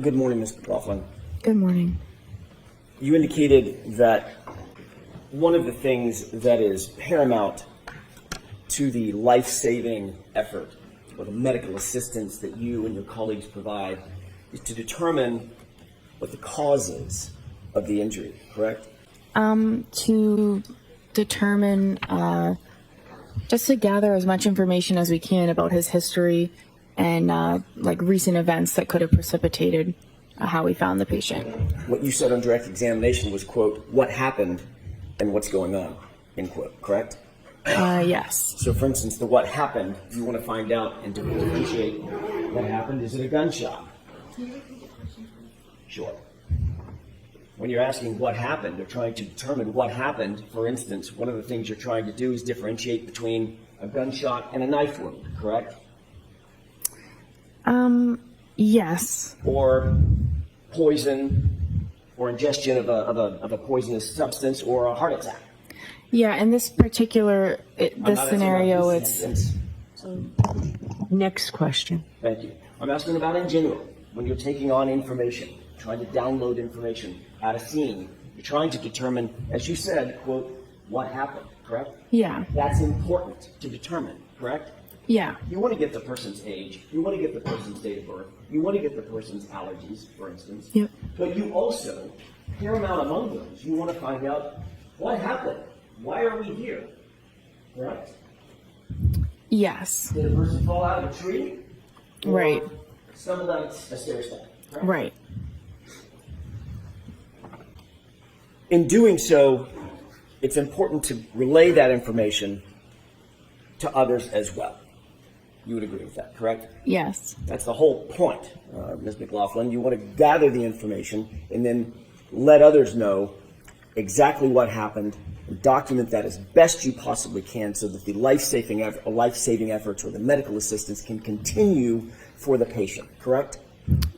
Good morning, Ms. McLaughlin. Good morning. You indicated that one of the things that is paramount to the life-saving effort or the medical assistance that you and your colleagues provide is to determine what the cause is of the injury, correct? To determine, just to gather as much information as we can about his history and like recent events that could have precipitated how we found the patient. What you said on direct examination was, quote, what happened and what's going on, end quote, correct? Yes. So, for instance, the what happened, you want to find out and to differentiate what happened. Is it a gunshot? Sure. When you're asking what happened, or trying to determine what happened, for instance, one of the things you're trying to do is differentiate between a gunshot and a knife wound, correct? Yes. Or poison, or ingestion of a poisonous substance, or a heart attack. Yeah, in this particular this scenario, it's Next question. Thank you. I'm asking about in general, when you're taking on information, trying to download information at a scene, you're trying to determine, as you said, quote, what happened, correct? yeah, That's important to determine, correct? yeah, You want to get the person's age, you want to get the person's date of birth, you want to get the person's allergies, for instance. Yep. But you also, paramount among those, you want to find out what happened. Why are we here? Correct? yes, Did a person fall out of a tree? Or right, stumbled down a stair step? Correct? right. In doing so, it's important to relay that information to others as well. You would agree with that, correct? Yes, That's the whole point, Ms. McLaughlin. You want to gather the information and then let others know exactly what happened and document that as best you possibly can so that the life-saving efforts or the medical assistance can continue for the patient, correct?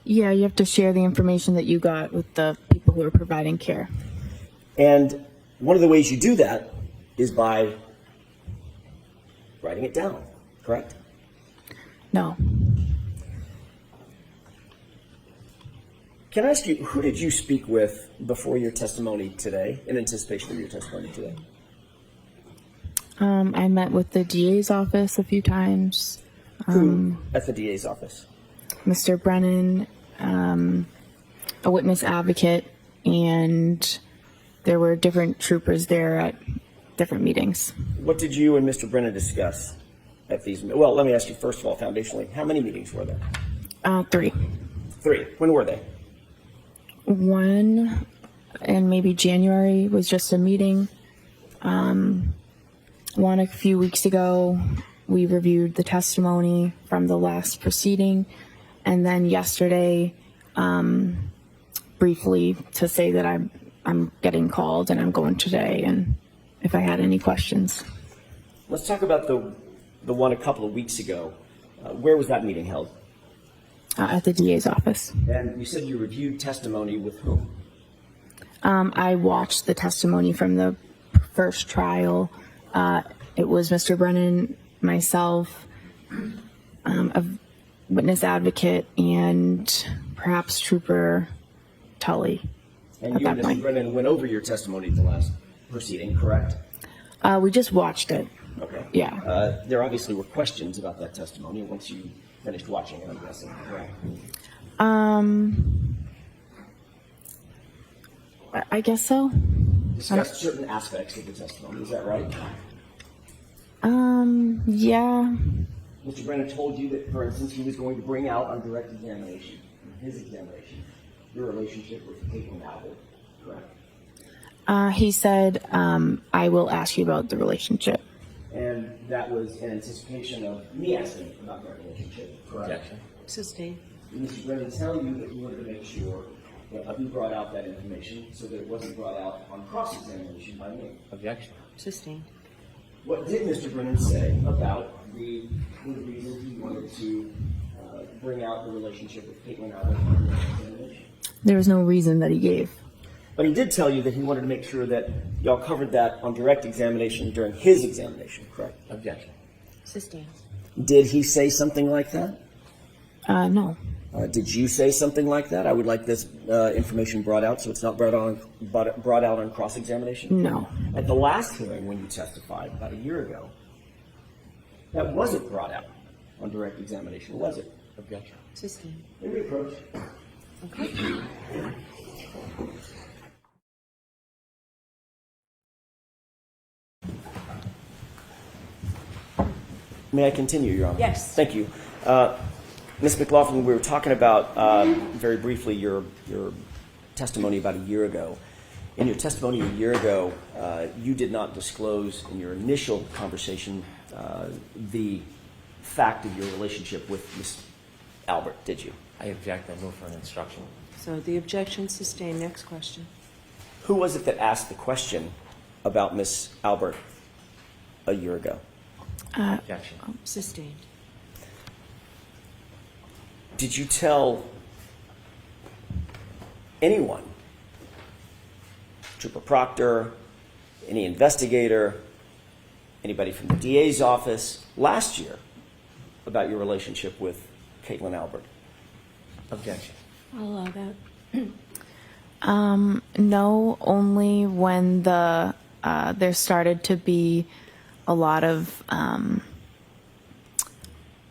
yeah. You have to share the information that you got with the people who are providing care. And one of the ways you do that is by writing it down, correct? No, Can I ask you, who did you speak with before your testimony today, in anticipation of your testimony today? I met with the DA's office a few times. Who at the DA's office? Mr. Brennan, a witness advocate, and there were different troopers there at different meetings. What did you and Mr. Brennan discuss at these? Well, let me ask you first of all, foundationally, how many meetings were there? 3. 3. When were they? One in maybe January was just a meeting. One a few weeks ago, we reviewed the testimony from the last proceeding. And then yesterday, briefly to say that I'm getting called and I'm going today, and if I had any questions. Let's talk about the one a couple of weeks ago. Where was that meeting held? At the DA's office. And you said you reviewed testimony with whom? I watched the testimony from the first trial. It was Mr. Brennan, myself, a witness advocate, and perhaps Trooper Tully. And you and Mr. Brennan went over your testimony at the last proceeding, correct? We just watched it. Okay. Yeah. There obviously were questions about that testimony once you finished watching it, I'm guessing, correct? I guess so. Discussed certain aspects of the testimony, is that right? Yeah. Mr. Brennan told you that, for instance, he was going to bring out on direct examination, in his examination, your relationship with Caitlin Albert, correct? He said, I will ask you about the relationship. And that was in anticipation of me asking about that relationship, correct? Objection. Sustained. Did Mr. Brennan tell you that you wanted to make sure that you brought out that information so that it wasn't brought out on cross-examination by me? Objection. Sustained. What did Mr. Brennan say about the reason he wanted to bring out the relationship with Caitlin Albert on direct examination? There was no reason that he gave. But he did tell you that he wanted to make sure that y'all covered that on direct examination during his examination, correct? Objection. Sustained. Did he say something like that? No. Did you say something like that? I would like this information brought out so it's not brought out on cross-examination? No. At the last hearing when you testified about a year ago, that wasn't brought out on direct examination, was it? Objection. Sustained. May we approach? Okay. May I continue, Your Honor? Yes. Thank you. Ms. McLaughlin, we were talking about, very briefly, your testimony about a year ago. In your testimony a year ago, you did not disclose in your initial conversation the fact of your relationship with Ms. Albert, did you? I object. I move for an instruction. So the objection sustained. Next question. Who was it that asked the question about Ms. Albert a year ago? Objection. Sustained. Did you tell anyone, Trooper Proctor, any investigator, anybody from the DA's office last year about your relationship with Caitlin Albert? Objection. I'll allow that. No, only when there started to be a lot of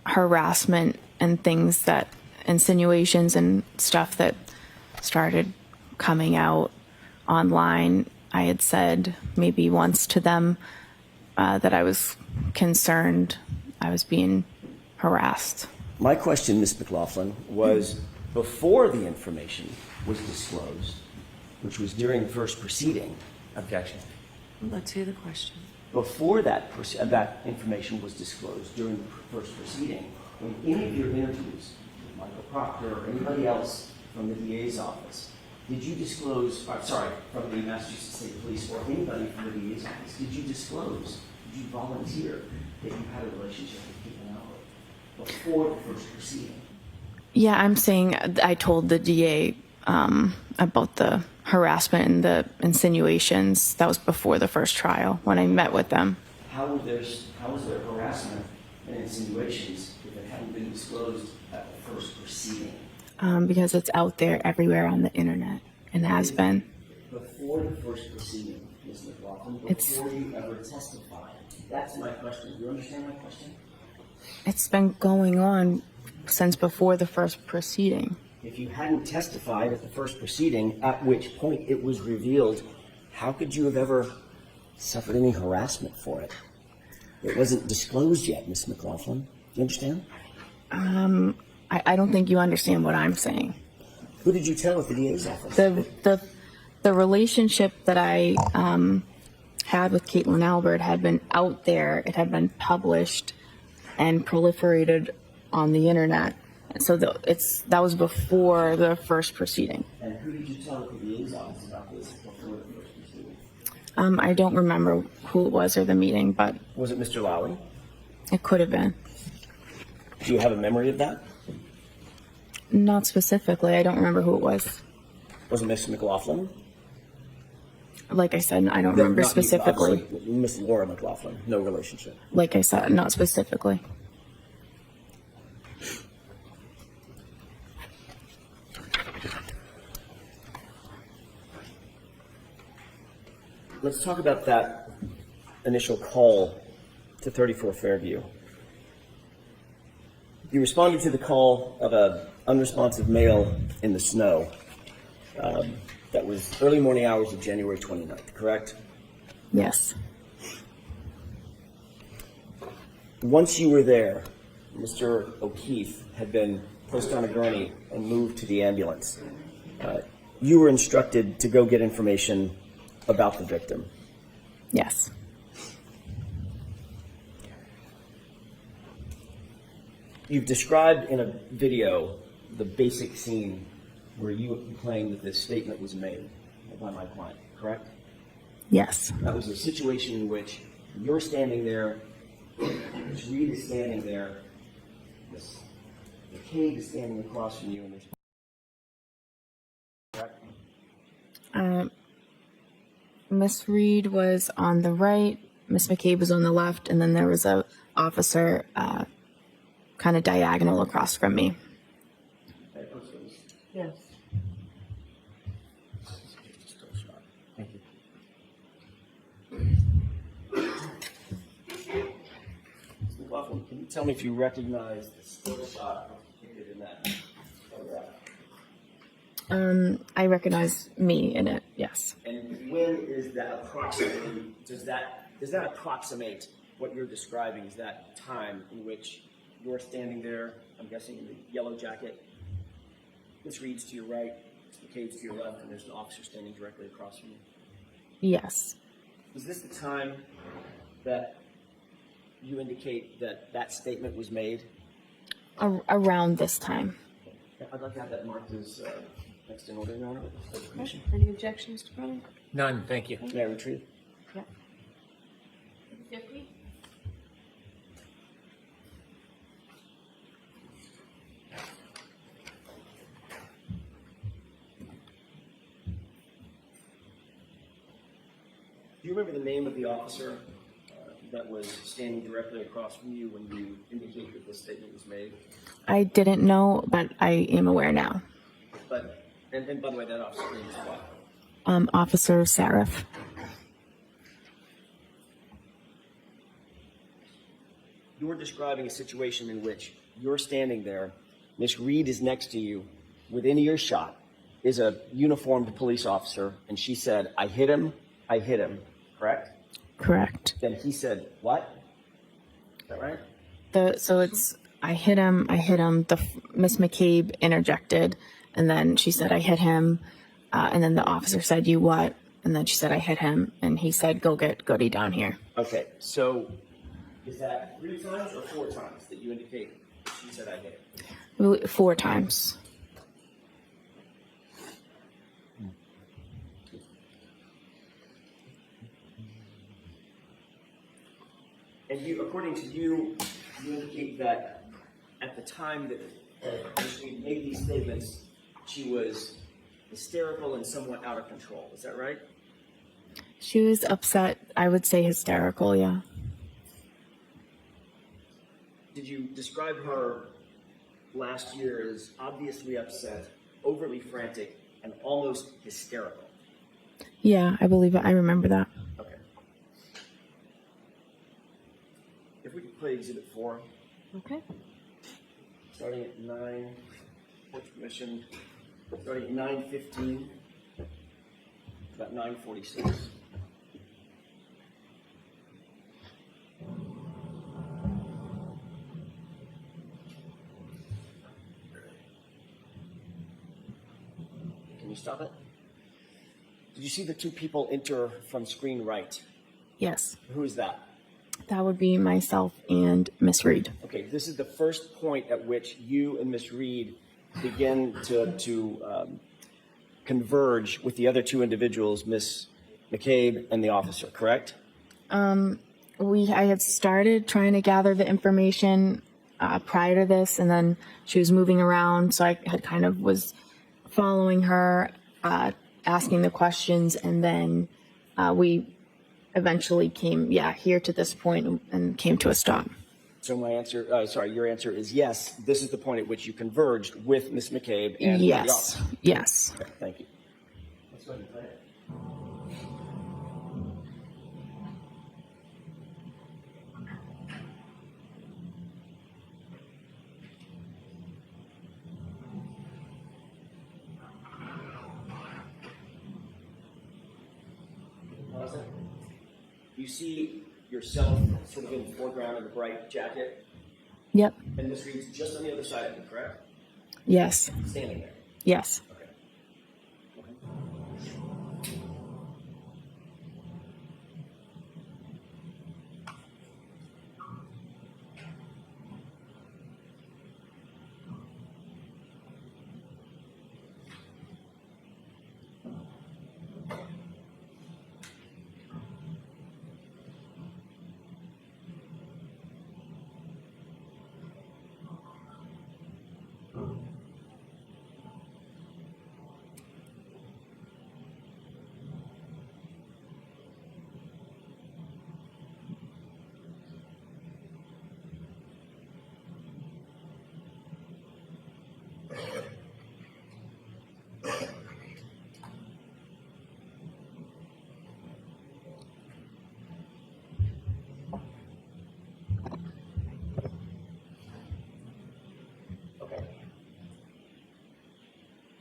harassment and things that insinuations and stuff that started coming out online. I had said maybe once to them that I was concerned I was being harassed. My question, Ms. McLaughlin, was before the information was disclosed, which was during the first proceeding. Objection. Let's hear the question. Before that information was disclosed during the first proceeding, in any of your interviews with Michael Proctor or anybody else from the DA's office, did you disclose, from the Massachusetts State Police or anybody from the DA's office, did you disclose, did you volunteer that you had a relationship with Caitlin Albert before the first proceeding? Yeah, I'm saying I told the DA about the harassment and the insinuations. That was before the first trial when I met with them. How was there harassment and insinuations if it hadn't been disclosed at the first proceeding? Because it's out there everywhere on the internet and has been. Before the first proceeding, Ms. McLaughlin, before you ever testified. That's my question. Do you understand my question? It's been going on since before the first proceeding. If you hadn't testified at the first proceeding, at which point it was revealed, how could you have ever suffered any harassment for it? It wasn't disclosed yet, Ms. McLaughlin. Do you understand? I don't think you understand what I'm saying. Who did you tell at the DA's office? The relationship that I had with Caitlin Albert had been out there. It had been published and proliferated on the internet. And so that was before the first proceeding. And who did you tell at the DA's office about this before the first proceeding? I don't remember who it was or the meeting, but Was it Mr. Lowry? it could have been. Do you have a memory of that? Not specifically. I don't remember who it was. Was it Ms. McLaughlin? Like I said, I don't remember Not you, specifically. obviously. Miss Laura McLaughlin. No relationship. Like I said, not specifically. Let's talk about that initial call to 34 Fairview. You responded to the call of an unresponsive male in the snow. That was early morning hours of January 29th, correct? Yes. Once you were there, Mr. O'Keefe had been placed on a gurney and moved to the ambulance. You were instructed to go get information about the victim. Yes. You've described in a video the basic scene where you claim that this statement was made by my client, correct? Yes. That was a situation in which you're standing there, Ms. Reed is standing there, Ms. McCabe is standing across from you, and there's correct? Miss Reed was on the right, Miss McCabe was on the left, and then there was a officer kind of diagonal across from me. Yes. Thank you. McLaughlin, can you tell me if you recognize the still shot depicted in that photograph? I recognize me in it. Yes. And when is that approximately? Does that approximate what you're describing? Is that time in which you're standing there? I'm guessing in the yellow jacket. This reads to your right, McCabe's to your left, and there's an officer standing directly across from you. Yes. Is this the time that you indicate that that statement was made? Around this time. I'd like to have that marked as next in order, Your Honor. Okay. Any objections to Cronin? None, thank you. May I retrieve? Yeah. 50? Do you remember the name of the officer that was standing directly across from you when you indicate that this statement was made? I didn't know, but I am aware now. But, and by the way, that officer's name is what? Officer Sarif. You're describing a situation in which you're standing there, Miss Reed is next to you, within earshot is a uniformed police officer, and she said, I hit him, correct? Correct. Then he said, what? Is that right? So it's I hit him. Miss McCabe interjected, and then she said I hit him, and then the officer said you what? And then she said I hit him, and he said go get Goody down here. Okay, so is that 3 times or 4 times that you indicate she said I hit him? 4 times. And you, according to you, you indicate that at the time that she made these statements, she was hysterical and somewhat out of control. Is that right? She was upset. I would say hysterical. Yeah. Did you describe her last year as obviously upset, overly frantic, and almost hysterical? Yeah, I believe it. I remember that. Okay. If we could play Exhibit 4, Okay. starting at 9, Court's Commission, starting at 9:15, about 9:46. Can you stop it? Did you see the 2 people enter from screen right? Yes, Who is that? that would be myself and Miss Reed. Okay, this is the first point at which you and Miss Reed begin to converge with the other 2 individuals, Miss McCabe and the officer, correct? I had started trying to gather the information prior to this, and then she was moving around, so I had kind of was following her, asking the questions, and then we eventually came, here to this point and came to a stop. So your answer is yes. This is the point at which you converged with Miss McCabe and the Yes, officer. yes. Okay, thank you. Let's go ahead and play it. You see yourself sort of in the foreground of the bright jacket, Yep. and Miss Reed's just on the other side of you, correct? Yes. Standing there. Yes. Okay.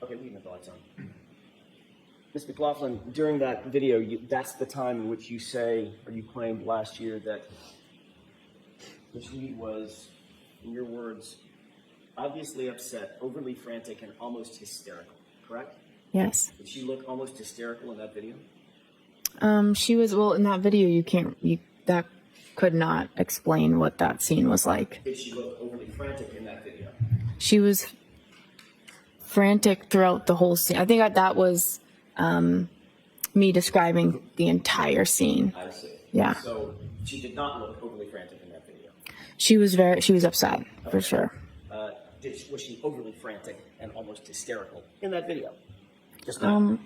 Okay, leave the lights on. Ms. McLaughlin, during that video, that's the time in which you say, or you claimed last year that Ms. Reed was, in your words, obviously upset, overly frantic, and almost hysterical, correct? Yes. Did she look almost hysterical in that video? She was, well, in that video, that could not explain what that scene was like. Did she look overly frantic in that video? She was frantic throughout the whole scene. I think that was me describing the entire scene. I see. Yeah. So she did not look overly frantic in that video. She was upset, for sure. Was she overly frantic and almost hysterical in that video? Just now.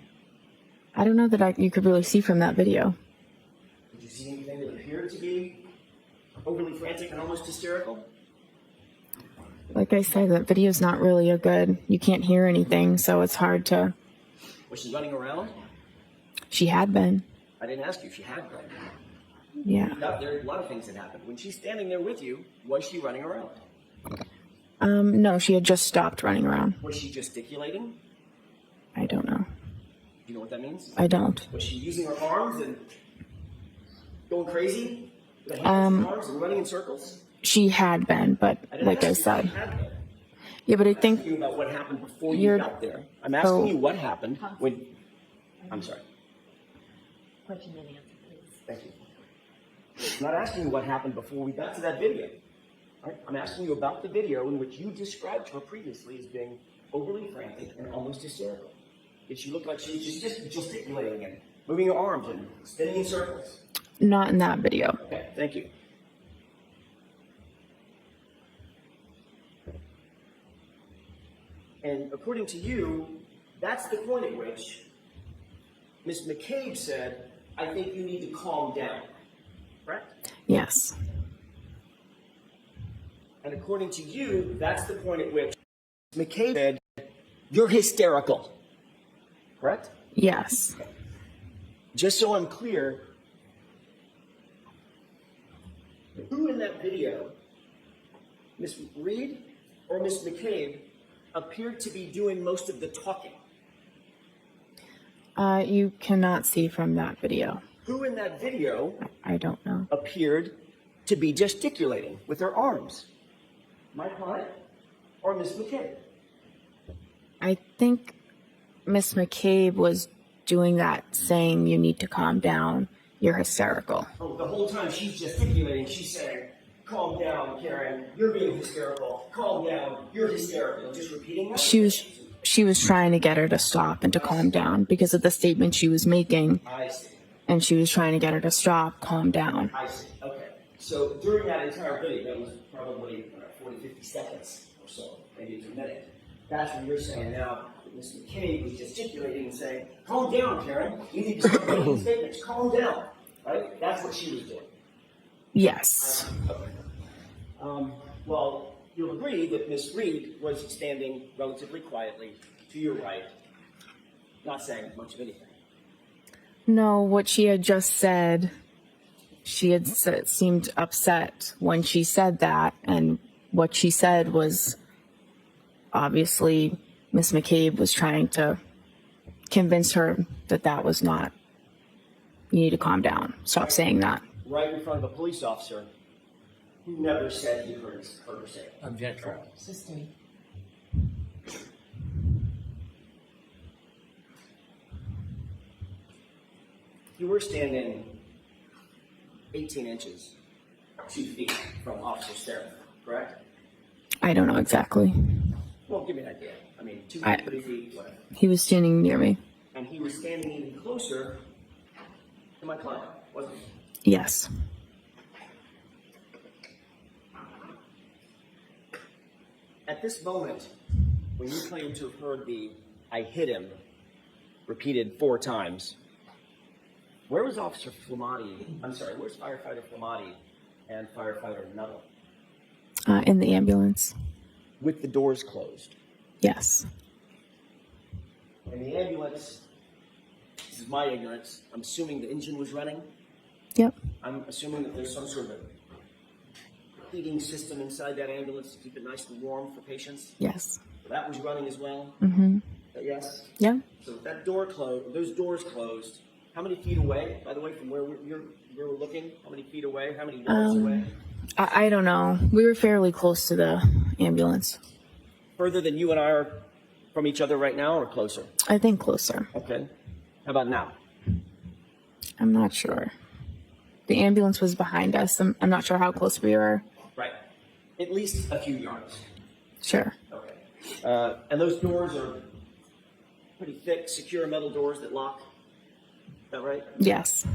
I don't know that you could really see from that video. Did you see anything that appeared to be overly frantic and almost hysterical? Like I said, that video's not really you can't hear anything, so it's hard to. Was she running around? She had been. I didn't ask you if she had been. Yeah. There are a lot of things that happened. When she's standing there with you, was she running around? No, she had just stopped running around. Was she gesticulating? I don't know. Do you know what that means? I don't. Was she using her arms and going crazy? With her hands and arms and running in circles? She had been, but like I said. Yeah, but I think. I'm asking you about what happened before you got there. I'm asking you what happened when. I'm sorry. Question and answer, please. Thank you. I'm not asking you what happened before we got to that video. Right? I'm asking you about the video in which you described her previously as being overly frantic and almost hysterical. Did she look like she was just gesticulating and moving her arms and spinning in circles? Not in that video. Okay, thank you. And according to you, that's the point at which Ms. McCabe said, I think you need to calm down, correct? Yes. And according to you, that's the point at which McCabe said, you're hysterical, correct? Yes. Just so I'm clear, who in that video, Ms. Reed or Ms. McCabe, appeared to be doing most of the talking? You cannot see from that video. Who in that video I don't know. appeared to be gesticulating with her arms? My client or Ms. McCabe? I think Miss McCabe was doing that, saying you need to calm down. You're hysterical. Oh, the whole time she's gesticulating, she's saying, calm down, Karen, you're being hysterical. Calm down, you're hysterical. Just repeating that? She was trying to get her to stop and to calm down because of the statement she was making. I see. And she was trying to get her to stop, calm down. I see. Okay. So during that entire video, that was probably 40, 50 seconds or so, maybe it's a minute. That's when you're saying now that Ms. McCabe was gesticulating and saying, calm down, Karen. You need to stop making statements. Calm down. Right? That's what she was doing. Yes. Okay. Well, you'll agree that Ms. Reed was standing relatively quietly to your right, not saying much of anything. No, what she had just said, she had seemed upset when she said that, and what she said was obviously Miss McCabe was trying to convince her that that was not, you need to calm down, stop saying that. Right in front of a police officer who never said he heard her say it. Objection. Sustained. You were standing 18 inches, 2 feet from Officer Seraph, correct? I don't know exactly. Well, give me an idea. I mean, 2 feet, 3 feet, whatever. He was standing near me. And he was standing even closer to my client, wasn't he? Yes. At this moment, when you claim to have heard the "I hit him" repeated 4 times, where was Officer Flamati? I'm sorry, where's Firefighter Flamati and Firefighter Nuttall? In the ambulance. With the doors closed. Yes. In the ambulance, this is my ignorance, I'm assuming the engine was running. Yep. I'm assuming that there's some sort of heating system inside that ambulance to keep it nice and warm for patients. Yes. That was running as well. Mm-hmm. Yes? Yeah. So with that door closed, those doors closed, how many feet away, by the way, from where we're looking? How many feet away? How many yards away? I don't know. We were fairly close to the ambulance. Further than you and I are from each other right now, or closer? I think closer. Okay. How about now? I'm not sure. The ambulance was behind us. I'm not sure how close we were. Right. At least a few yards. Sure. Okay. And those doors are pretty thick, secure metal doors that lock. Is that right? Yes.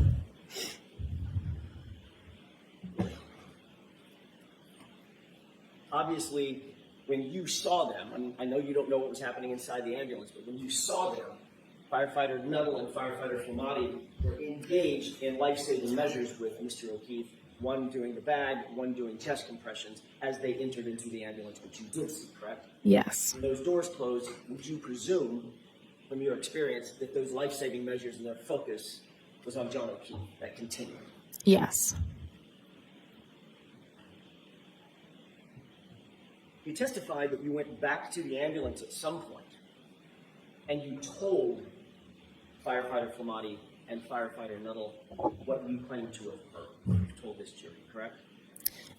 Obviously, when you saw them, I know you don't know what was happening inside the ambulance, but when you saw them, Firefighter Nuttall and Firefighter Flamati were engaged in life-saving measures with Mr. O'Keefe, one doing the bag, one doing chest compressions, as they entered into the ambulance, which you did see, correct? Yes. When those doors closed, would you presume, from your experience, that those life-saving measures and their focus was on John O'Keefe, that continued? Yes. You testified that you went back to the ambulance at some point, and you told Firefighter Flamati and Firefighter Nuttall what you claimed to have heard. You told this jury, correct?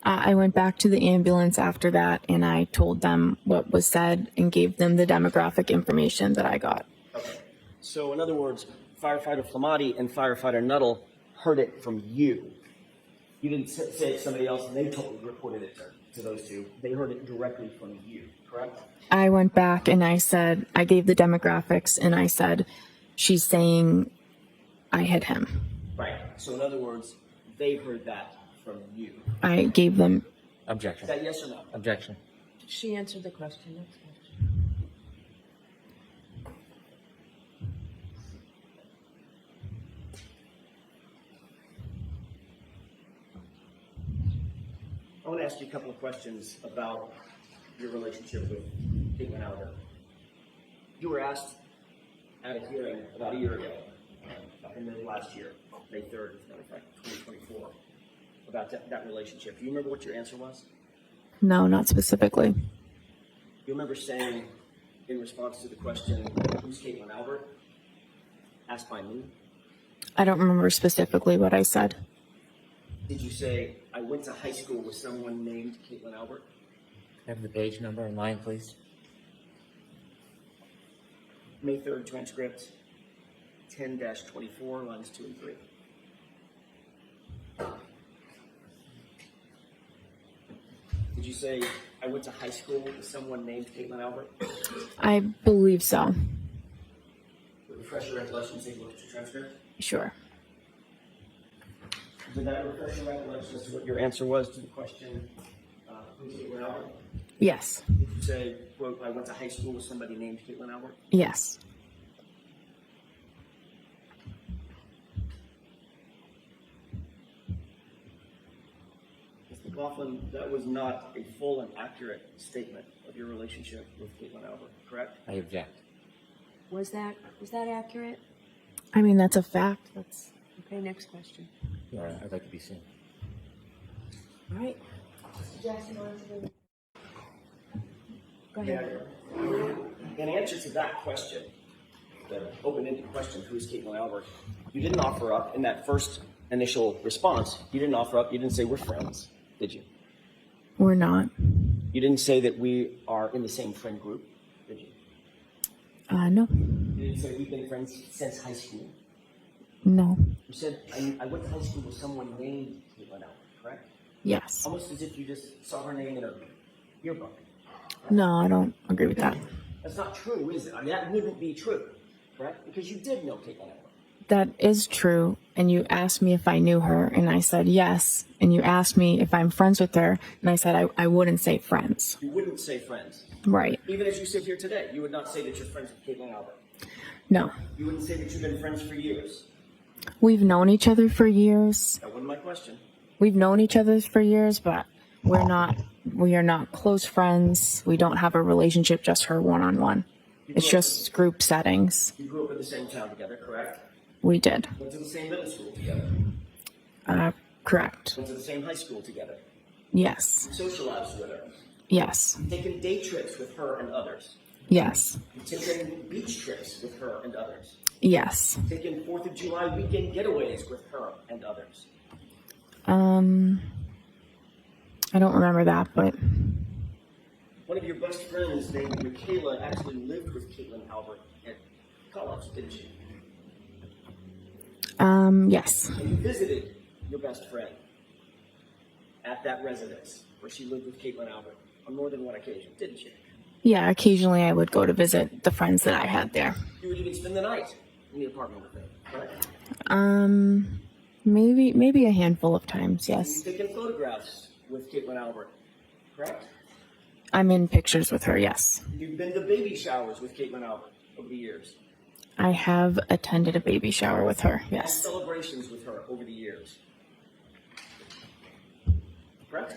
I went back to the ambulance after that, and I told them what was said and gave them the demographic information that I got. Okay. So, in other words, Firefighter Flamati and Firefighter Nuttall heard it from you. You didn't say it to somebody else, and they reported it to those two. They heard it directly from you, correct? I went back and I said, I gave the demographics, and I said, she's saying I hit him. Right. So, in other words, they heard that from you. I gave them. Objection. Is that yes or no? Objection. She answered the question. Next question. I want to ask you a couple of questions about your relationship with Caitlin Albert. You were asked at a hearing about a year ago, in the last year, May 3rd, as a matter of fact, 2024, about that relationship. Do you remember what your answer was? No, not specifically. You remember saying, in response to the question, who's Caitlin Albert? Asked by me. I don't remember specifically what I said. Did you say, I went to high school with someone named Caitlin Albert? Have the page number and line, please. May 3rd transcript, 10-24, lines 2 and 3. Did you say, I went to high school with someone named Caitlin Albert? I believe so. Refresh your recollection, take a look at your transcript. Sure. Did that refresh your recollection as to what your answer was to the question, who's Caitlin Albert? Yes. Did you say, quote, I went to high school with somebody named Caitlin Albert? Yes. Ms. McLaughlin, that was not a full and accurate statement of your relationship with Caitlin Albert, correct? I object. Was that accurate? I mean, that's a fact. That's. Okay, next question. All right, I'd like to be seen. All right. Mr. Jackson, you want to do? Go ahead. In answer to that question, the open-ended question, who is Caitlin Albert, you didn't offer up in that first initial response. You didn't offer up. You didn't say we're friends, did you? We're not. You didn't say that we are in the same friend group, did you? No. You didn't say we've been friends since high school. No. You said I went to high school with someone named Caitlin Albert, correct? Yes. Almost as if you just saw her name in a yearbook. No, I don't agree with that. That's not true, is it? I mean, that wouldn't be true, correct? Because you did know Caitlin Albert. That is true. And you asked me if I knew her, and I said yes. And you asked me if I'm friends with her, and I said I wouldn't say friends. You wouldn't say friends. Right. Even as you sit here today, you would not say that you're friends with Caitlin Albert. No. You wouldn't say that you've been friends for years. We've known each other for years. That wasn't my question. We've known each other for years, but we are not close friends. We don't have a relationship, just her one-on-one. It's just group settings. You grew up in the same town together, correct? We did. Went to the same middle school together. Correct. Went to the same high school together. Yes. Socialized with her. Yes. Taken day trips with her and others. Yes. You've taken beach trips with her and others. Yes. Taken 4th of July weekend getaways with her and others. I don't remember that, but One of your best friends named Michaela actually lived with Caitlin Albert at college, didn't she? yes. And you visited your best friend at that residence where she lived with Caitlin Albert on more than one occasion, didn't you? Yeah, occasionally I would go to visit the friends that I had there. You would even spend the night in the apartment with her, correct? Maybe a handful of times, yes. You've taken photographs with Caitlin Albert, correct? I'm in pictures with her, yes. You've been to baby showers with Caitlin Albert over the years. I have attended a baby shower with her, Had yes. celebrations with her over the years. Correct?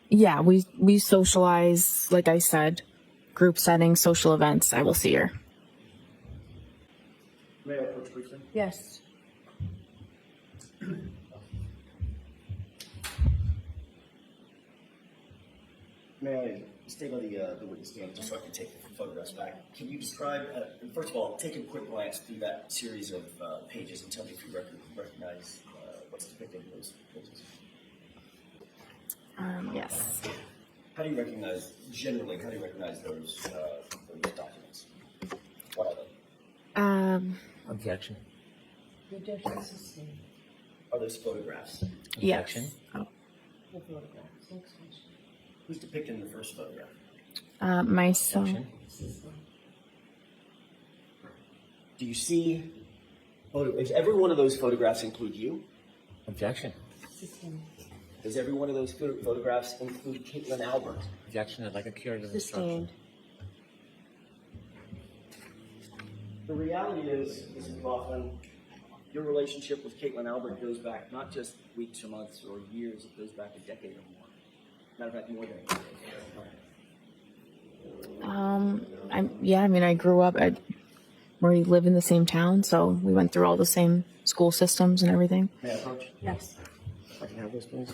Yeah, we socialize, like I said, group settings, social events. I will see her. May I approach briefly? Yes. May I stay by the witness stand just so I can take the photographs back? Can you describe, first of all, take a quick glance through that series of pages and tell me if you recognize what's depicted in those pages? Yes. How do you recognize, generally, how do you recognize those documents? What are they? Objection. The objection is sustained. Are those photographs? Objection. Yes. Oh. The photographs. Next question. Who's depicted in the first photograph? Myself. Objection. Sustained. Do you see, does every one of those photographs include you? Objection. Sustained. Does every one of those photographs include Caitlin Albert? Objection. I'd like a curative instruction. Sustained. The reality is, Mrs. McLaughlin, your relationship with Caitlin Albert goes back not just weeks or months or years, it goes back a decade or more. Matter of fact, more than a decade. I grew up we live in the same town, so we went through all the same school systems and everything. May I approach? Yes. If I can have this, please.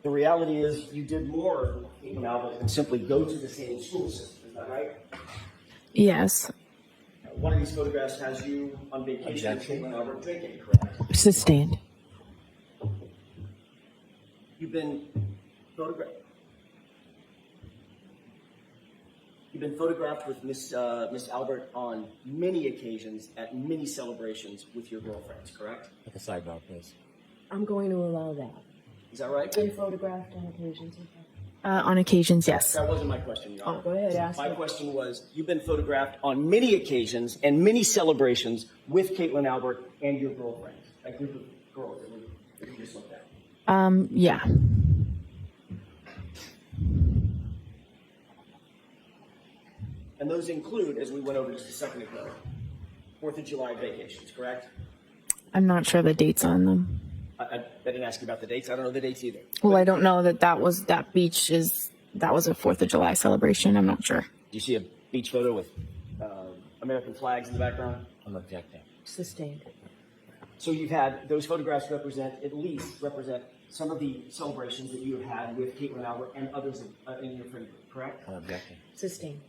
The reality is, you did more with Caitlin Albert than simply go to the same school system. Is that right? Yes. One of these photographs has you on vacation with Objection. Caitlin Albert drinking, correct? Sustained. You've been photographed. You've been photographed with Miss Albert on many occasions at many celebrations with your girlfriends, correct? Like a sidebar, please. I'm going to allow that. Is that right? Been photographed on occasions. On occasions, yes. That wasn't my question, Your Honor. Go ahead, ask My it. question was, you've been photographed on many occasions and many celebrations with Caitlin Albert and your girlfriends, a group of girls that we just looked at. Yeah. And those include, as we went over just a second ago, 4th of July vacations, correct? I'm not sure the dates on them. I didn't ask you about the dates. I don't know the dates either. Well, I don't know that was a 4th of July celebration. I'm not sure. Do you see a beach photo with American flags in the background? I'm objecting. Sustained. So you've had, those photographs represent some of the celebrations that you have had with Caitlin Albert and others in your friend group, correct? I'm objecting. Sustained.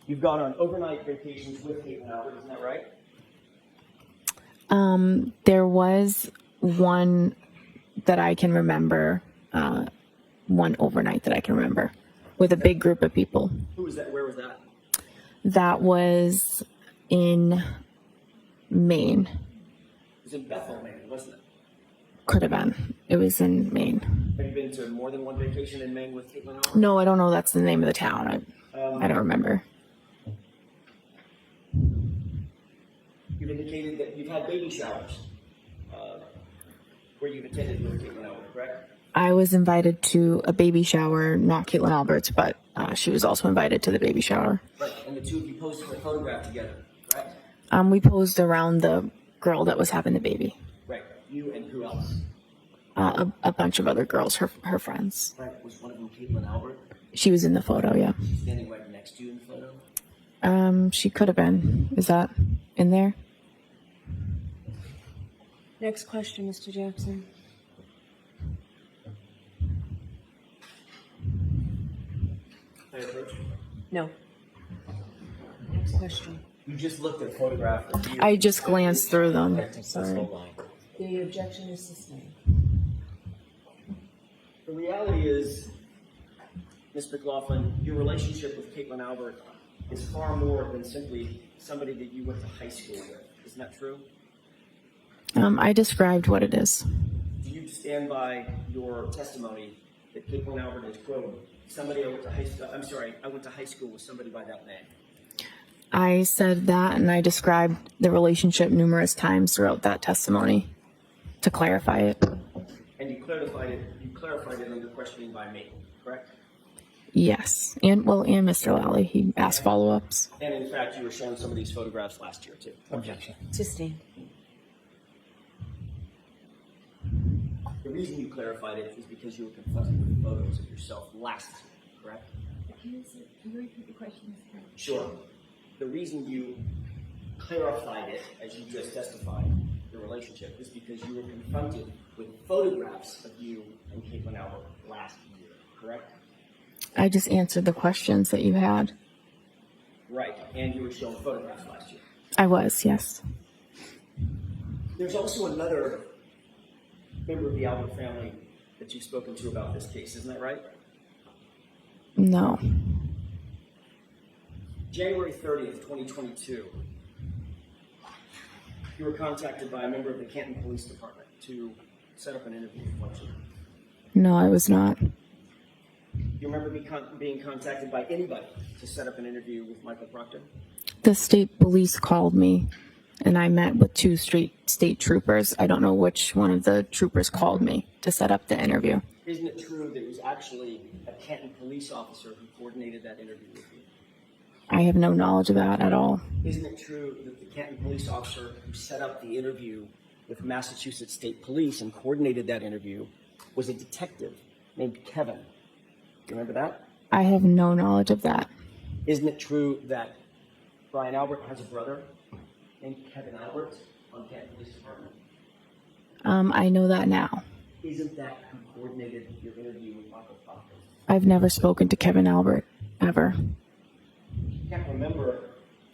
You've gone on overnight vacations with Caitlin Albert, isn't that right? There was one that I can remember, one overnight that I can remember with a big group of people. Who was that? Where was that? That was in Maine. It was in Bethel, Maine, wasn't it? Could have been. It was in Maine. Have you been to more than one vacation in Maine with Caitlin Albert? No, I don't know. That's the name of the town. I don't remember. You've indicated that you've had baby showers where you've attended with Caitlin Albert, correct? I was invited to a baby shower, not Caitlin Albert's, but she was also invited to the baby shower. Right, and the two of you posted a photograph together, right? We posed around the girl that was having the baby. Right, you and who else? A bunch of other girls, her friends. Right, was one of them Caitlin Albert? She was in the photo, yeah. Standing right next to you in the photo? She could have been. Is that in there? Next question, Mr. Jackson. I approach? No. Next question. You just looked at a photograph of you. I just glanced through them. That's the Sorry. whole line. The objection is sustained. The reality is, Ms. McLaughlin, your relationship with Caitlin Albert is far more than simply somebody that you went to high school with. Isn't that true? I described what it is. Do you stand by your testimony that Caitlin Albert is, quote, somebody I went to high school, I'm sorry, I went to high school with somebody by that name? I said that, and I described the relationship numerous times throughout that testimony to clarify it. And you clarified it under questioning by me, correct? Yes, and Mr. Lally, he asked follow-ups. And in fact, you were shown some of these photographs last year too. Objection. Sustained. The reason you clarified it is because you were confronted with photos of yourself last year, correct? Can you repeat the question? Sure. The reason you clarified it, as you just testified, the relationship, is because you were confronted with photographs of you and Caitlin Albert last year, correct? I just answered the questions that you had. Right, and you were shown photographs last year. I was, yes. There's also another member of the Albert family that you've spoken to about this case, isn't that right? No. January 30th, 2022, you were contacted by a member of the Canton Police Department to set up an interview with you. No, I was not. You remember being contacted by anybody to set up an interview with Michael Proctor? The state police called me, and I met with two state troopers. I don't know which one of the troopers called me to set up the interview. Isn't it true that it was actually a Canton police officer who coordinated that interview with you? I have no knowledge of that at all. Isn't it true that the Canton police officer who set up the interview with Massachusetts State Police and coordinated that interview was a detective named Kevin? Do you remember that? I have no knowledge of that. Isn't it true that Brian Albert has a brother named Kevin Albert on Canton Police Department? I know that now. Isn't that who coordinated your interview with Michael Proctor? I've never spoken to Kevin Albert, ever. You can't remember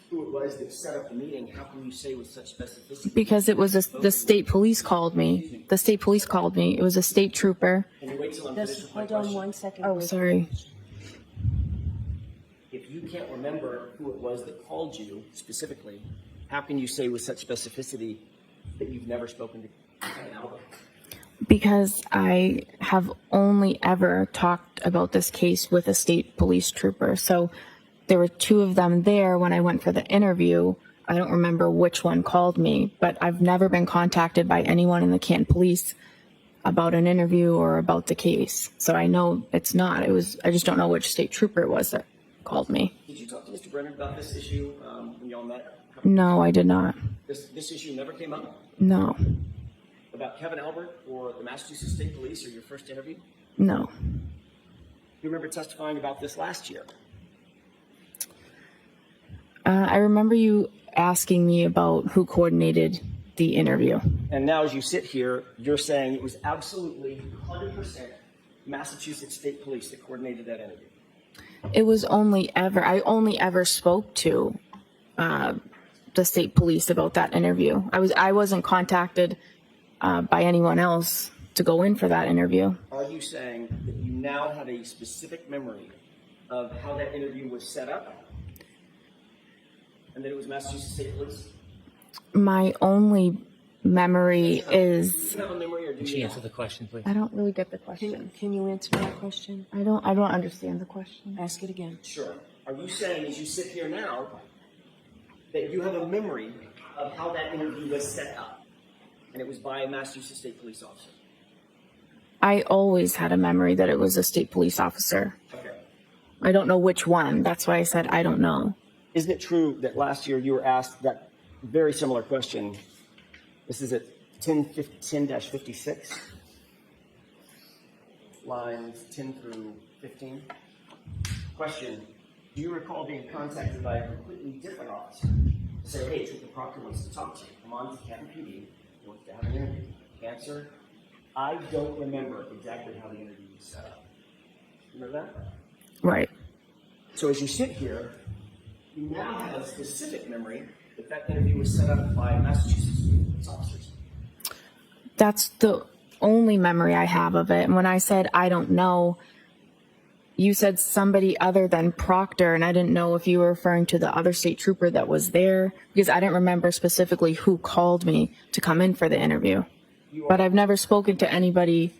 who it was that set up the meeting. How can you say with such specificity? Because it was the state police called me. The state police called me. It was a state trooper. Can you wait till I'm finished with my Hold on question? 1 second. Oh, sorry. If you can't remember who it was that called you specifically, how can you say with such specificity that you've never spoken to Kevin Albert? Because I have only ever talked about this case with a state police trooper. So there were two of them there when I went for the interview. I don't remember which one called me, but I've never been contacted by anyone in the Canton Police about an interview or about the case. So I know it's not. I just don't know which state trooper it was that called me. Did you talk to Mr. Brennan about this issue when y'all met? No, I did not. This issue never came up? No, About Kevin Albert or the Massachusetts State Police or your first interview? no. You remember testifying about this last year? I remember you asking me about who coordinated the interview. And now as you sit here, you're saying it was absolutely 100% Massachusetts State Police that coordinated that interview. I only ever spoke to the state police about that interview. I wasn't contacted by anyone else to go in for that interview. Are you saying that you now have a specific memory of how that interview was set up? And that it was Massachusetts State Police? My only memory is Do you have a memory or do Can she you answer the question, please? I don't really get the question. Can you answer that question? I don't understand the question. Ask it again. Sure. Are you saying as you sit here now that you have a memory of how that interview was set up? And it was by a Massachusetts State Police officer? I always had a memory that it was a state police officer. Okay. I don't know which one. That's why I said I don't know. Isn't it true that last year you were asked that very similar question? This is at 10-56, lines 10 through 15. Question, do you recall being contacted by a completely different officer to say, hey, Trooper Proctor wants to talk to you. Come on to Canton PD. He wants to have an interview. Answer, I don't remember exactly how the interview was set up. Remember that? Right. So as you sit here, you now have a specific memory that that interview was set up by Massachusetts officers. That's the only memory I have of it. And when I said I don't know, you said somebody other than Proctor, and I didn't know if you were referring to the other state trooper that was there, because I didn't remember specifically who called me to come in for the interview. But I've never spoken to anybody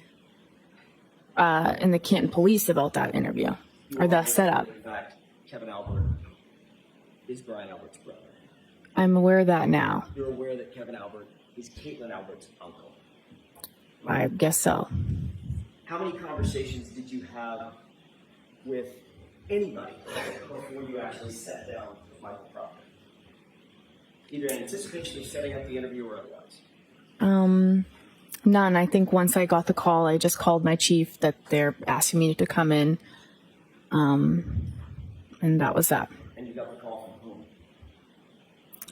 in the Canton police about that interview or the setup. In fact, Kevin Albert is Brian Albert's brother. I'm aware of that now. You're aware that Kevin Albert is Caitlin Albert's uncle. I guess so. How many conversations did you have with anybody before you actually sat down with Michael Proctor? Either in anticipation of setting up the interview or otherwise? None. I think once I got the call, I just called my chief that they're asking me to come in. And that was that. And you got the call from whom?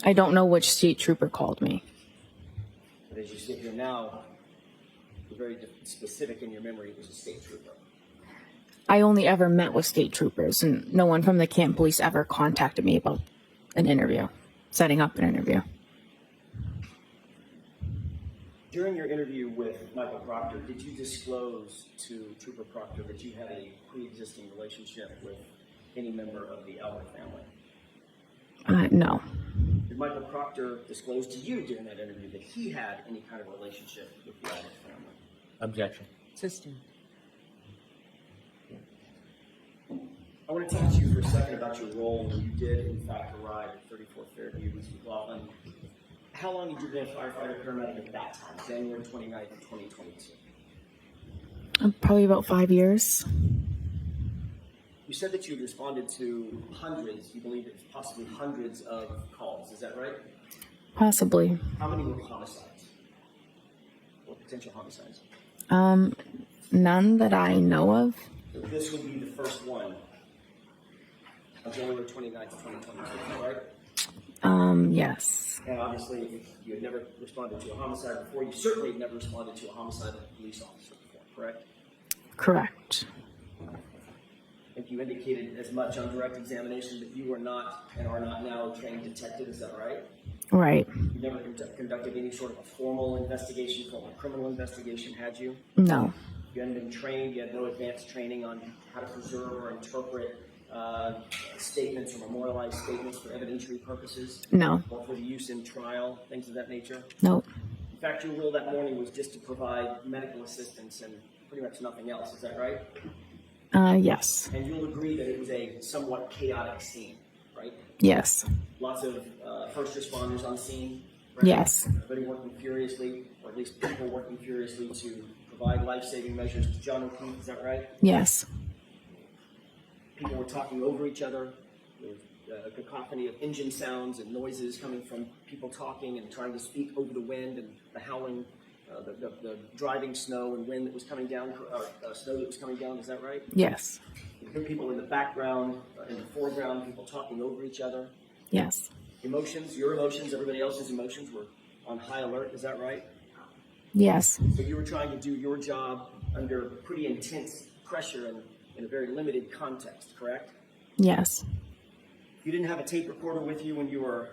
I don't know which state trooper called me. But as you sit here now, you're very specific in your memory, it was a state trooper. I only ever met with state troopers, and no one from the Canton police ever contacted me about an interview, setting up an interview. During your interview with Michael Proctor, did you disclose to Trooper Proctor that you had a pre-existing relationship with any member of the Albert family? No. Did Michael Proctor disclose to you during that interview that he had any kind of relationship with the Albert family? Objection. System. I want to talk to you for a second about your role when you did, in fact, arrive at 34th Fairview with McLaughlin. How long had you been a firefighter paramedic at that time, January 29th, 2022? Probably about 5 years. You said that you had responded to hundreds, you believe it was possibly hundreds of calls, is that right? Possibly. How many were homicides? Or potential homicides? None that I know of. So this would be the first one on January 29th, 2022, right? Yes. And obviously, if you had never responded to a homicide before, you certainly had never responded to a homicide of a police officer before, correct? Correct. I think you indicated as much on direct examination that you were not and are not now a trained detective, is that right? Right. You never conducted any sort of a formal investigation, called a criminal investigation, had you? No. You hadn't been trained, you had no advanced training on how to preserve or interpret statements or memorialized statements for evidentiary purposes? No. Or for the use in trial, things of that nature? Nope. In fact, your role that morning was just to provide medical assistance and pretty much nothing else, is that right? Yes. And you'll agree that it was a somewhat chaotic scene, right? Yes. Lots of first responders on scene. Right? Yes. Everybody working furiously, or at least people working furiously to provide life-saving measures to John O'Keefe, is that right? Yes. People were talking over each other. There was a cacophony of engine sounds and noises coming from people talking and trying to speak over the wind and the howling, the driving snow and wind that was coming down, snow that was coming down, is that right? Yes. You hear people in the background, in the foreground, people talking over each other. Yes. Emotions, your emotions, everybody else's emotions were on high alert, is that right? Yes. So you were trying to do your job under pretty intense pressure and in a very limited context, correct? Yes. You didn't have a tape recorder with you when you were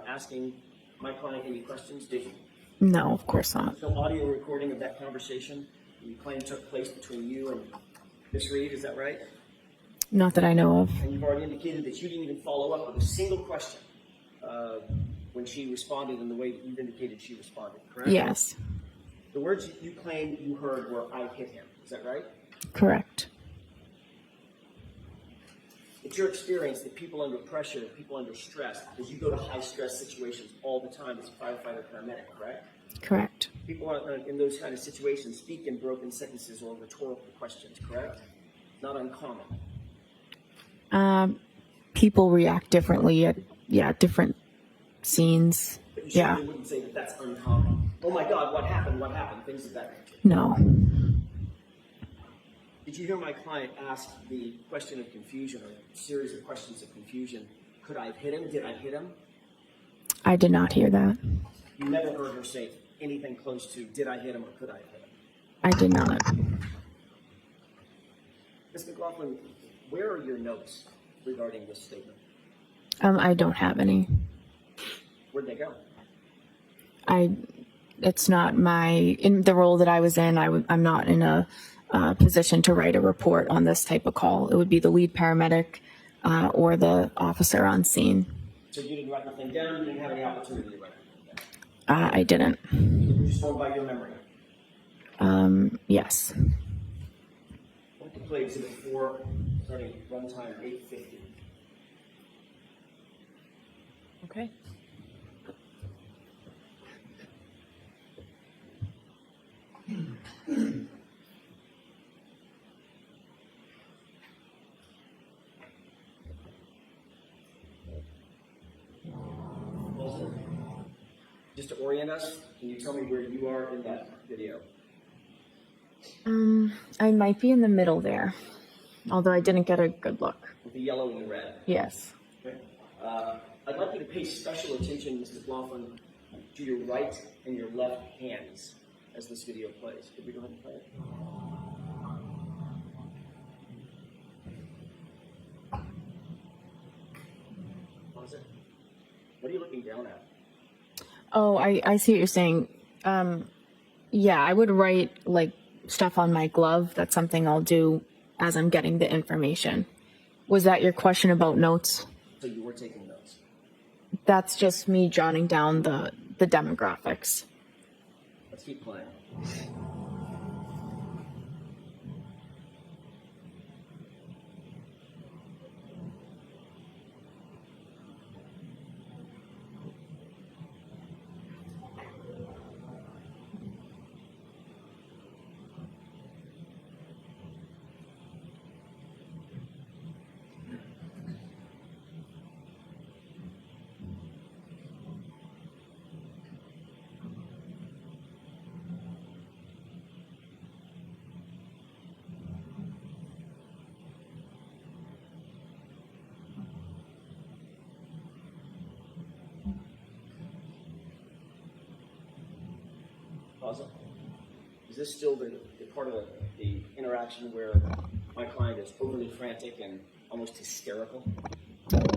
asking my client any questions, did you? No, of course not. No audio recording of that conversation you claim took place between you and Miss Reed, is that right? Not that I know of. And you've already indicated that you didn't even follow up with a single question when she responded in the way that you've indicated she responded, correct? Yes. The words you claim you heard were, "I hit him," is that right? Correct. It's your experience that people under pressure, people under stress, because you go to high-stress situations all the time as a firefighter paramedic, correct? Correct. People in those kind of situations speak in broken sentences or rhetorical questions, correct? Not uncommon. People react differently at, different scenes. But you Yeah. certainly wouldn't say that that's uncommon. Oh my God, what happened? What happened? Things of that nature. No. Did you hear my client ask the question of confusion, or a series of questions of confusion? Could I have hit him? Did I hit him? I did not hear that. You never heard her say anything close to, did I hit him or could I have hit him? I did not. Ms. McLaughlin, where are your notes regarding this statement? I don't have any. Where'd they go? It's not in the role that I was in, I'm not in a position to write a report on this type of call. It would be the lead paramedic or the officer on scene. So you didn't write anything down, you didn't have any opportunity to write anything down? I didn't. You were just going by your memory? Yes. What to play exhibit 4, starting runtime 8:50. Okay. Just to orient us, can you tell me where you are in that video? I might be in the middle there, although I didn't get a good look. With the yellow and the red. Yes. Okay. I'd like you to pay special attention, Mr. McLaughlin, to your right and your left hands as this video plays. Could we go ahead and play it? Pause it. What are you looking down at? Oh, I see what you're saying. Yeah, I would write like stuff on my glove. That's something I'll do as I'm getting the information. Was that your question about notes? So you were taking notes. That's just me jotting down the demographics. Let's keep playing. Pause it. Is this still the part of the interaction where my client is overly frantic and almost hysterical?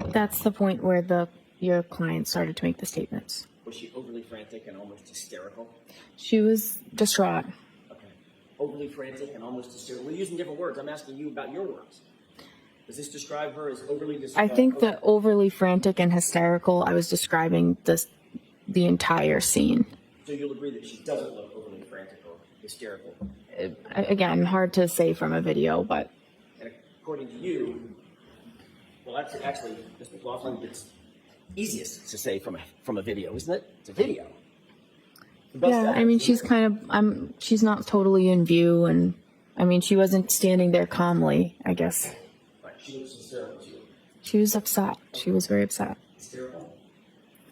That's the point where your client started to make the statements. Was she overly frantic and almost hysterical? She was distraught. Okay. Overly frantic and almost hysterical. We're using different words. I'm asking you about your words. Does this describe her as overly I think that overly frantic and hysterical, I was describing the entire scene. So you'll agree that she doesn't look overly frantic or hysterical? Again, hard to say from a video, but... And according to you, well, that's actually, Mr. McLaughlin, it's easiest to say from a video, isn't it? It's a video. Yeah, I mean, she's she's not totally in view, and I mean, she wasn't standing there calmly, I guess. Right, she was hysterical too. She was upset. She was very upset. Hysterical?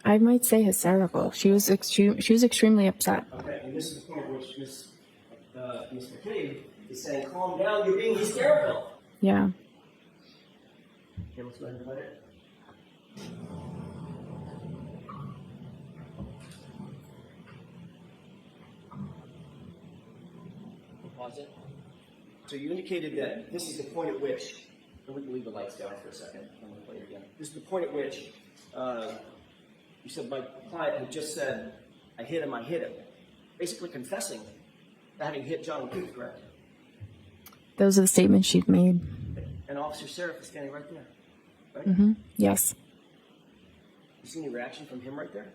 I might say hysterical. She was extremely upset. Okay, and this is the point which Ms. McCabe is saying, calm down, you're being hysterical. Yeah. Okay, let's go ahead and play it. Pause it. So you indicated that this is the point at which, and we can leave the lights down for a second. I'm going to play it again. This is the point at which you said my client had just said, I hit him, basically confessing to having hit John and Keith, correct? Those are the statements she'd made. And Officer Seraph is standing right there, right? Mm-hmm. Yes. You see any reaction from him right there?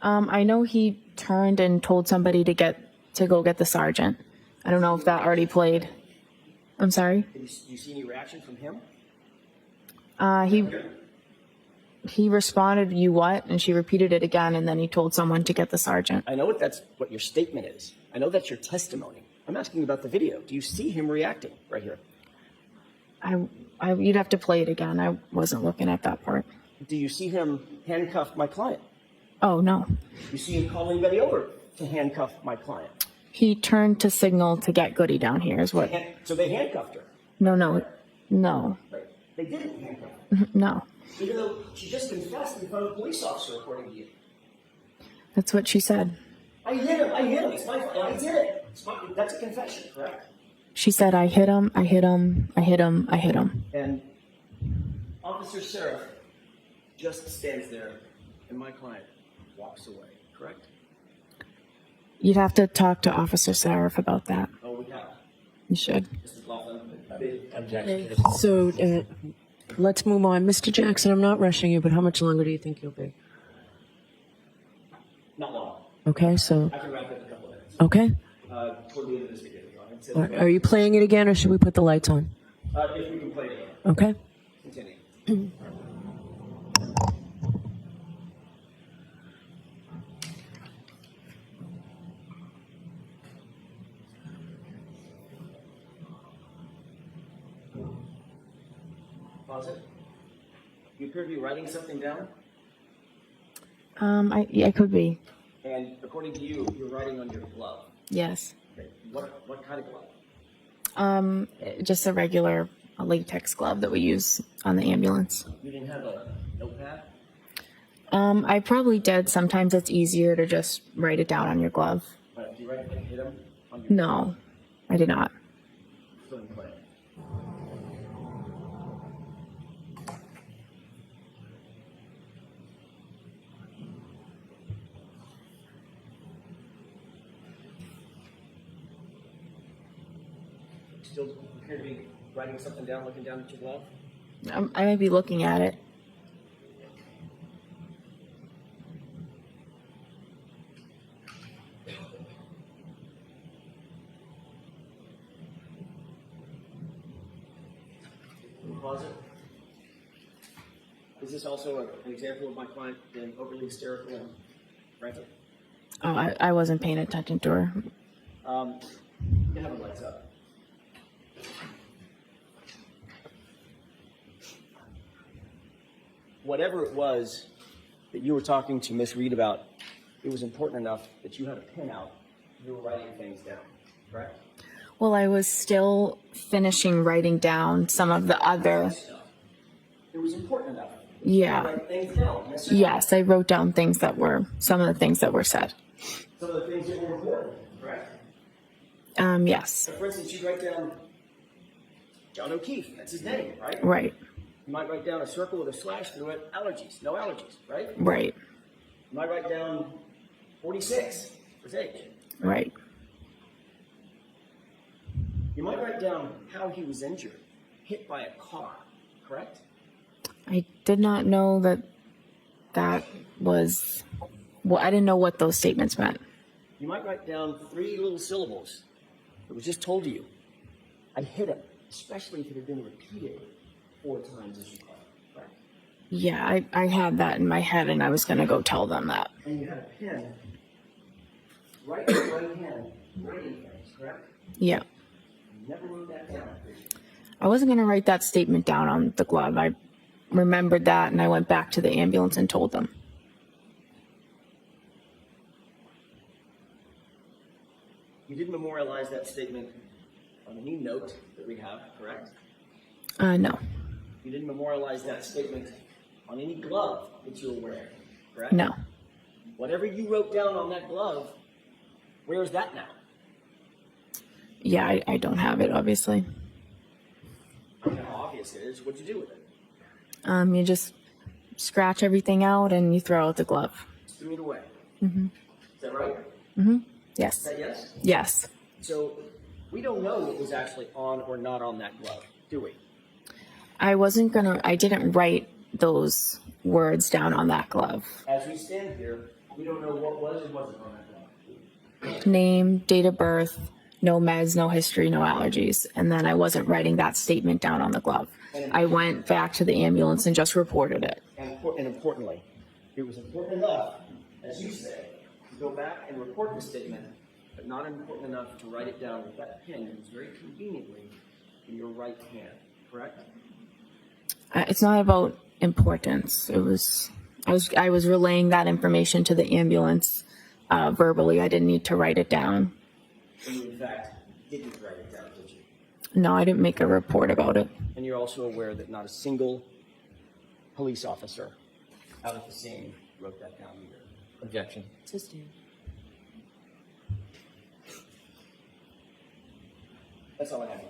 I know he turned and told somebody to go get the sergeant. I don't know if that already played. I'm sorry? Did you see any reaction from him? He responded, "You what?" And she repeated it again, and then he told someone to get the sergeant. I know that's what your statement is. I know that's your testimony. I'm asking about the video. Do you see him reacting right here? You'd have to play it again. I wasn't looking at that part. Do you see him handcuff my client? Oh, no. You see him calling Betty over to handcuff my client? He turned to signal to get Goody down here is what. So they handcuffed her? No. Right. They didn't handcuff her? No. Even though she just confessed in front of a police officer, according to you. That's what she said. I hit him. It's my fault. I did it. That's a confession, correct? She said, I hit him. And Officer Seraph just stands there and my client walks away, correct? You'd have to talk to Officer Sarif about that. Oh, we have. You should. Mr. McLaughlin. Objection. So, let's move on. Mr. Jackson, I'm not rushing you, but how much longer do you think you'll be? Not long. Okay, so, I can wrap it in a couple of minutes. okay. Toward the end of this video, John. Are you playing it again, or should we put the lights on? If we can play it again. Okay. Continue. Pause it. You appear to be writing something down, I could be. and according to you, you're writing on your glove. Yes. Okay. What kind of glove? Just a regular latex glove that we use on the ambulance. You didn't have a notepad? I probably did. Sometimes it's easier to just write it down on your glove. Did you write it and hit him on your No, I did not. Still in play. Still appear to be writing something down, looking down at your glove? I might be looking at it. Can you pause it? Is this also an example of my client being overly hysterical and frantic? Oh, I wasn't paying attention to her. You can have the lights up. Whatever it was that you were talking to Miss Reed about, it was important enough that you had a pen out. You were writing things down, correct? Well, I was still finishing writing down some of the other. It was important enough. Yeah. To write things down. Yes, or no? Yes, I wrote down things that were some of the things that were said. Some of the things that were important, correct? Yes. So for instance, you write down John O'Keefe. That's his name, right? Right. You might write down a circle with a slash through it. Allergies. No allergies, right? Right. You might write down 46 for his age. Right. You might write down how he was injured, hit by a car, correct? I did not know that was. Well, I didn't know what those statements meant. You might write down 3 little syllables. It was just told to you. I hit him, especially if it had been repeated 4 times as you call it, correct? Yeah, I had that in my head, and I was going to go tell them that. And you had a pen right in your right hand, writing things, correct? Yeah. You never wrote that down. I wasn't going to write that statement down on the glove. I remembered that, and I went back to the ambulance and told them. You did memorialize that statement on any note that we have, correct? No. You didn't memorialize that statement on any glove that you were wearing, correct? No. Whatever you wrote down on that glove, where is that now? Yeah, I don't have it, obviously. I don't know how obvious it is. What'd you do with it? You just scratch everything out and you throw out the glove. Just threw it away. Mm-hmm. Is that right? Mm-hmm. Is Yes. that yes? Yes. So we don't know what was actually on or not on that glove, do we? I didn't write those words down on that glove. As we stand here, we don't know what was or wasn't on that glove. Name, date of birth, no meds, no history, no allergies. And then I wasn't writing that statement down on the glove. I went back to the ambulance and just reported it. And importantly, it was important enough, as you say, to go back and report the statement, but not important enough to write it down with that pen that was very conveniently in your right hand, correct? It's not about importance. I was relaying that information to the ambulance verbally. I didn't need to write it down. And you, in fact, didn't write it down, did you? No, I didn't make a report about it. And you're also aware that not a single police officer out at the scene wrote that down either. Objection. To stand. That's all I have.